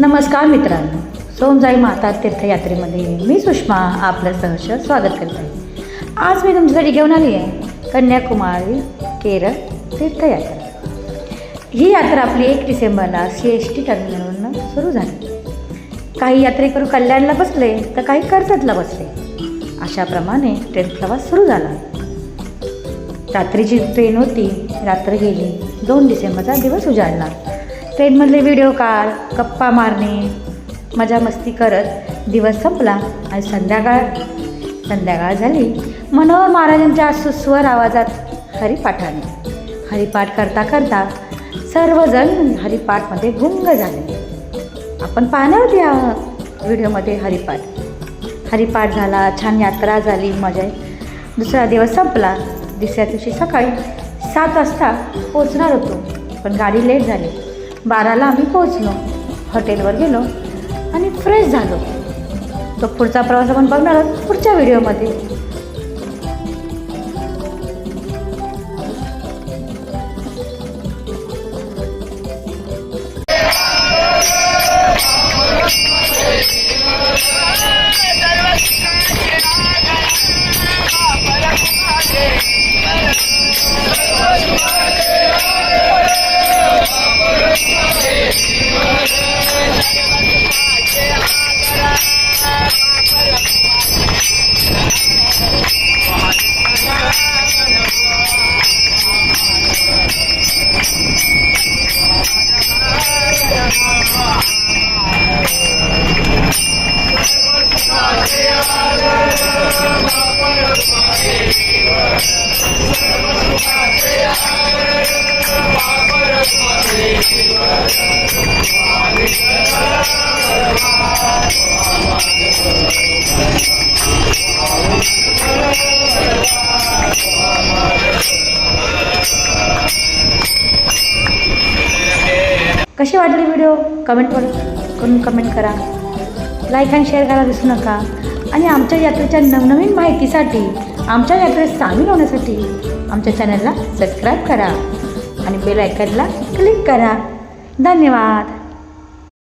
नमस्कार मित्रांनो, सोनजाई माता तीर्थयात्रेमध्ये मी सुषमा आपलं सहर्ष स्वागत करत आहे। आज मी तुमच्यासाठी घेऊन आली आहे कन्याकुमारी केरळ तीर्थयात्रा। ही यात्रा आपली 1 डिसेंबरला CST टर्मिनलवरून सुरू झाली। काही यात्रेकरू कल्याणला बसले तर काही कर्जतला बसले, अशाप्रमाणे ट्रेन प्रवास सुरू झाला। रात्रीची ट्रेन होती, रात्र गेली, 2 डिसेंबरचा दिवस उजाडला। ट्रेनमधले व्हिडिओ काढ, गप्पा मारणे, मजा मस्ती करत दिवस संपला आणि संध्याकाळ झाली। मनोहर महाराजांच्या सुस्वर आवाजात हरिपाठाने हरिपाठ करता करता सर्वजण हरिपाठमध्ये गुंग झाले। आपण पाहणार होती या व्हिडिओमध्ये हरिपाठ झाला, छान यात्रा झाली, मजा। दुसरा दिवस संपला। दुसऱ्या दिवशी सकाळी 7 वाजता पोचणार होतो, पण गाडी लेट झाली। 12ला आम्ही पोचलो, हॉटेलवर गेलो आणि फ्रेश झालो। तो पुढचा प्रवास आपण बघणार आहोत पुढच्या व्हिडिओमध्ये। कशी वाटली व्हिडिओ करून कमेंट करा, लाईक आणि शेअर करायला विसरू नका। आणि आमच्या यात्रेच्या नवनवीन माहितीसाठी, आमच्या यात्रेत सामील होण्यासाठी आमच्या चॅनलला सबस्क्राईब करा आणि बेल आयकॉनला क्लिक करा। धन्यवाद।